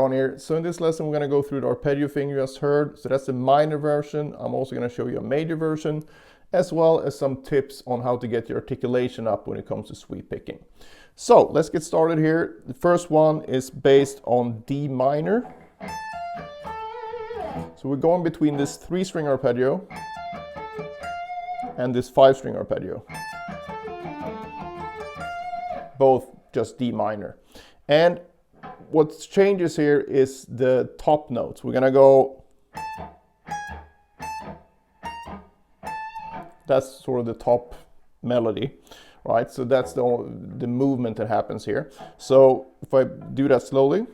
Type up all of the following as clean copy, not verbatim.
on here. So in this lesson, we're going to go through the arpeggio thing you just heard. So that's the minor version. I'm also going to show you a major version, as well as some tips on how to get your articulation up when it comes to sweep picking. So let's get started here. The first one is based on D minor. So we're going between this 3-string arpeggio and this 5-string arpeggio. Both just D minor. And what changes here is the top notes. We're gonna go, that's sort of the top melody, right? So that's the movement that happens here. So if I do that slowly,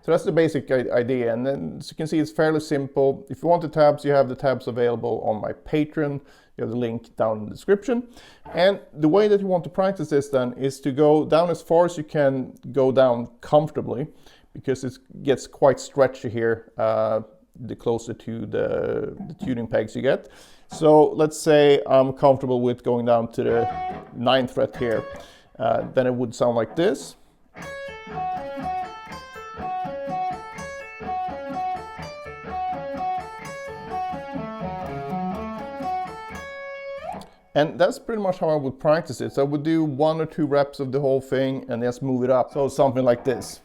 so that's the basic idea, and then as you can see, it's fairly simple. If you want the tabs, you have the tabs available on my Patreon. You have the link down in the description. And the way that you want to practice this then is to go down as far as you can go down comfortably, because it gets quite stretchy here the closer to the tuning pegs you get. So let's say I'm comfortable with going down to the 9th fret here. Then it would sound like this. And that's pretty much how I would practice it. So I would do 1 or 2 reps of the whole thing and just move it up. So something like this.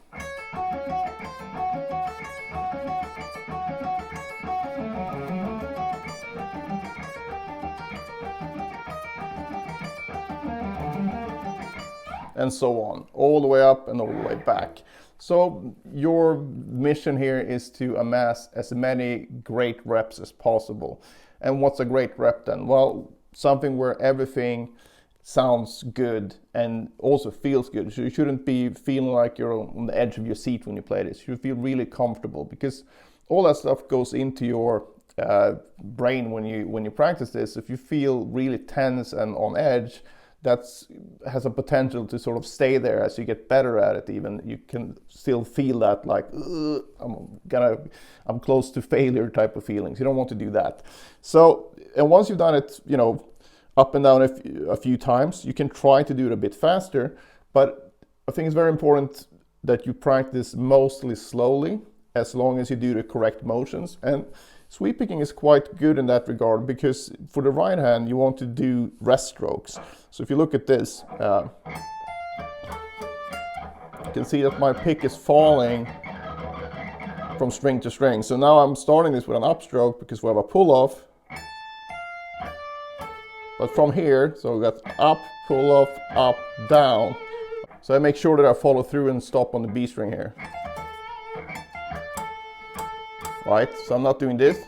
And so on, all the way up and all the way back. So your mission here is to amass as many great reps as possible. And what's a great rep then? Well, something where everything sounds good and also feels good. So you shouldn't be feeling like you're on the edge of your seat when you play this. You should feel really comfortable, because all that stuff goes into your brain when you practice this. If you feel really tense and on edge, that has a potential to sort of stay there as you get better at it. Even you can still feel that, like I'm close to failure type of feelings. You don't want to do that. So, and once you've done it, you know, up and down a few times, you can try to do it a bit faster. But I think it's very important that you practice mostly slowly, as long as you do the correct motions. And sweep picking is quite good in that regard, because for the right hand, you want to do rest strokes. So if you look at this, you can see that my pick is falling from string to string. So now I'm starting this with an upstroke because we have a pull off. But from here, so we got up, pull off, up, down. So I make sure that I follow through and stop on the B string here. Right, so I'm not doing this,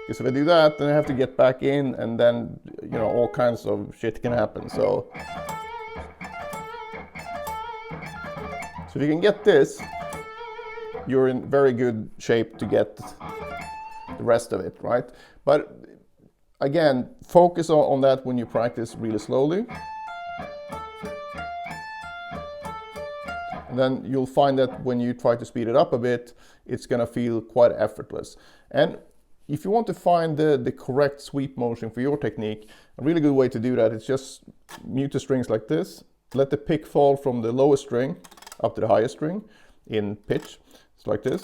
because if I do that, then I have to get back in, and then, you know, all kinds of shit can happen. So if you can get this, you're in very good shape to get the rest of it, right? But again, focus on that when you practice really slowly. And then you'll find that when you try to speed it up a bit, it's going to feel quite effortless. And if you want to find the correct sweep motion for your technique, a really good way to do that is just mute the strings like this. Let the pick fall from the lowest string up to the highest string in pitch. It's like this.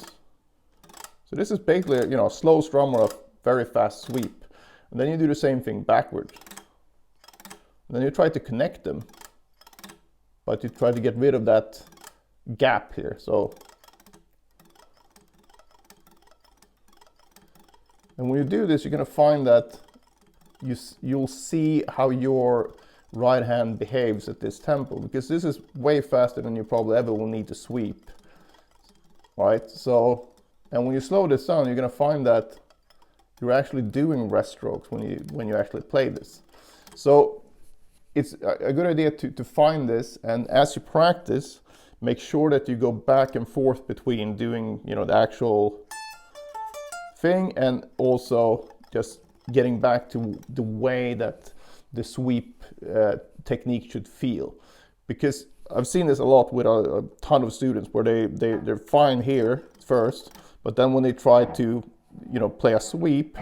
So this is basically, you know, a slow strum or a very fast sweep. And then you do the same thing backwards. And then you try to connect them, but you try to get rid of that gap here. So, and when you do this, you're going to find that you'll see how your right hand behaves at this tempo, because this is way faster than you probably ever will need to sweep, right? So, and when you slow this down, you're going to find that you're actually doing rest strokes when you actually play this. So it's a good idea to find this, and as you practice, make sure that you go back and forth between doing, you know, the actual thing and also just getting back to the way that the sweep technique should feel. Because I've seen this a lot with a ton of students where they're fine here first, but then when they try to, you know, play a sweep,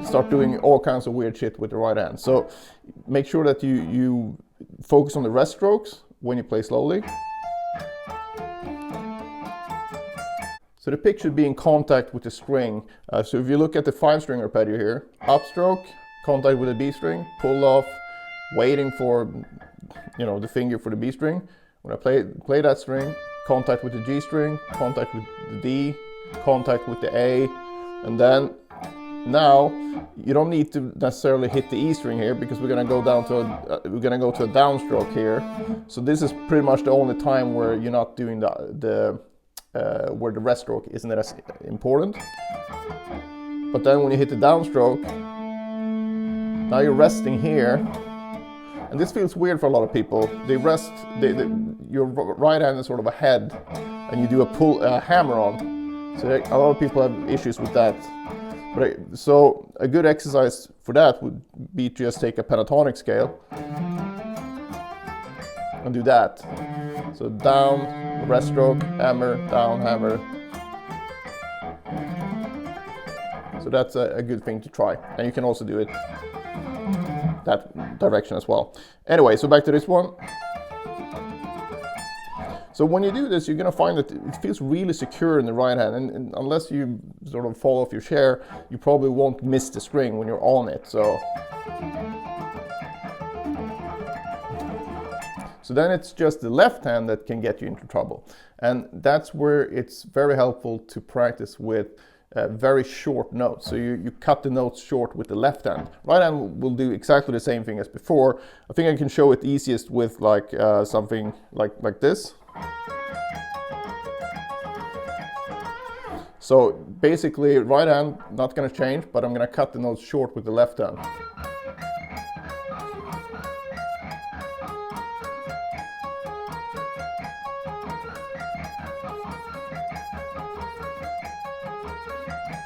start doing all kinds of weird shit with the right hand. So make sure that you focus on the rest strokes when you play slowly. So the pick should be in contact with the string. So if you look at the 5-string arpeggio here, upstroke, contact with the B string, pull off, waiting for the finger for the B string. When I play that string, contact with the G string, contact with the D, contact with the A, and then now you don't need to necessarily hit the E string here because we're gonna go to a downstroke here. So this is pretty much the only time where you're not doing where the rest stroke isn't as important. But then when you hit the downstroke, now you're resting here. And this feels weird for a lot of people. They rest, your right hand is sort of ahead, and you do a hammer on. So a lot of people have issues with that. So a good exercise for that would be to just take a pentatonic scale and do that. So down, rest stroke, hammer, down, hammer. So that's a good thing to try. And you can also do it that direction as well. Anyway, so back to this one. So when you do this, you're going to find that it feels really secure in the right hand, and unless you sort of fall off your chair, you probably won't miss the string when you're on it. So then it's just the left hand that can get you into trouble, and that's where it's very helpful to practice with very short notes. So you cut the notes short with the left hand. Right hand will do exactly the same thing as before. I think I can show it easiest with like something like this. So basically right hand not going to change, but I'm going to cut the notes short with the left hand.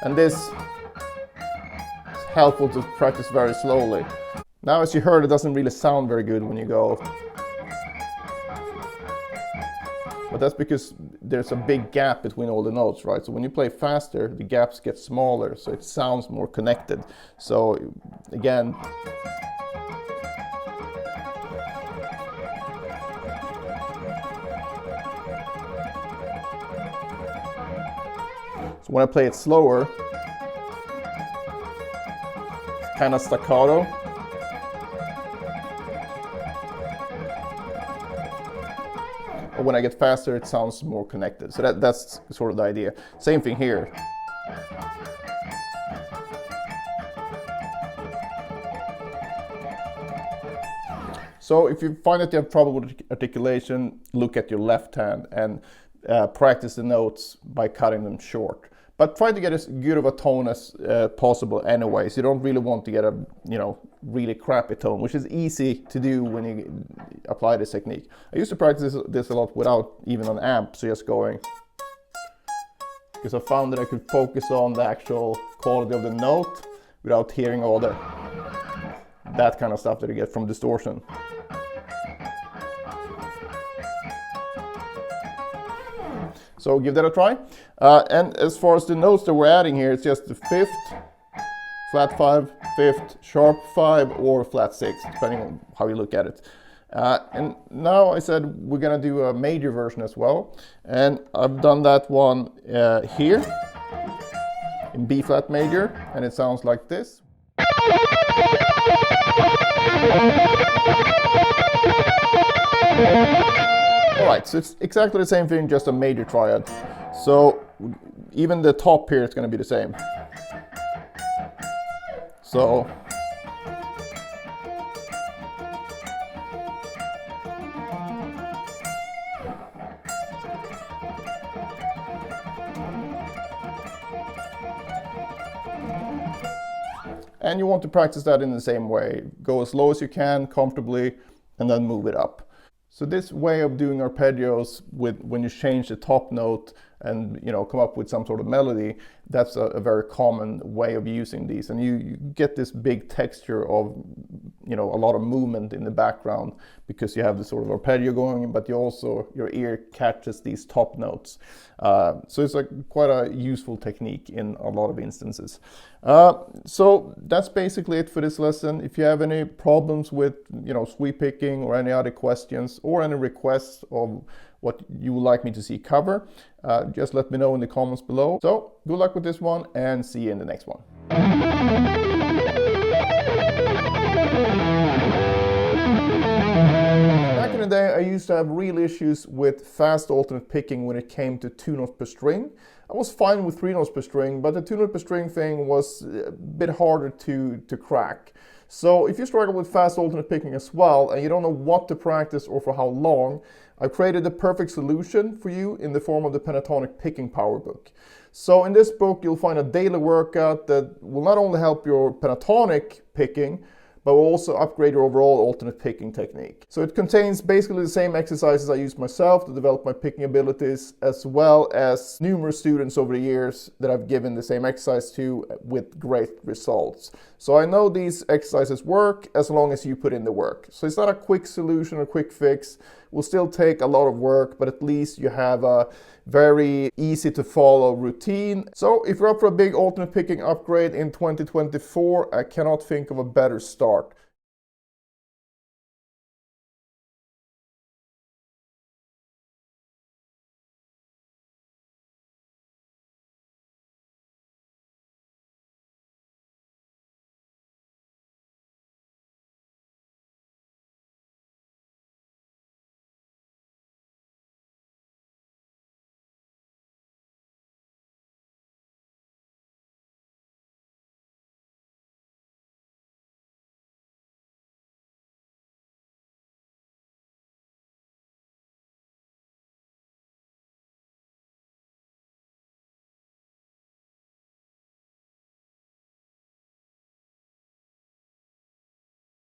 And this is helpful to practice very slowly. Now, as you heard, it doesn't really sound very good when you go. But that's because there's a big gap between all the notes, right? So when you play faster, the gaps get smaller, so it sounds more connected. So again, so when I play it slower, it's kind of staccato. But when I get faster, it sounds more connected. So that's sort of the idea. Same thing here. So if you find that you have trouble with articulation, look at your left hand and practice the notes by cutting them short. But try to get as good of a tone as possible anyway. So you don't really want to get a really crappy tone, which is easy to do when you apply this technique. I used to practice this a lot without even an amp, so just going. Because I found that I could focus on the actual quality of the note without hearing all that kind of stuff that you get from distortion. So give that a try. And as far as the notes that we're adding here, it's just the 5th, flat 5, 5th, sharp 5, or flat 6, depending on how you look at it. And now I said we're gonna do a major version as well. And I've done that one here in B flat major, and it sounds like this. Alright, so it's exactly the same thing, just a major triad. So even the top here is going to be the same. So and you want to practice that in the same way. Go as low as you can, comfortably, and then move it up. So this way of doing arpeggios when you change the top note and come up with some sort of melody, that's a very common way of using these. And you get this big texture of a lot of movement in the background because you have this sort of arpeggio going, but your ear catches these top notes. So it's quite a useful technique in a lot of instances. So that's basically it for this lesson. If you have any problems with sweep picking or any other questions or any requests of what you would like me to see cover, just let me know in the comments below. So good luck with this one, and see you in the next one. Back in the day, I used to have real issues with fast alternate picking when it came to 2 notes per string. I was fine with 3 notes per string, but the 2 note per string thing was a bit harder to crack. So if you struggle with fast alternate picking as well, and you don't know what to practice or for how long, I've created the perfect solution for you in the form of the Pentatonic Picking Power Book. So in this book, you'll find a daily workout that will not only help your pentatonic picking, but will also upgrade your overall alternate picking technique. So it contains basically the same exercises I used myself to develop my picking abilities, as well as numerous students over the years that I've given the same exercise to with great results. So I know these exercises work as long as you put in the work. So it's not a quick solution or quick fix. It will still take a lot of work, but at least you have a very easy to follow routine. So if you're up for a big alternate picking upgrade in 2024, I cannot think of a better start.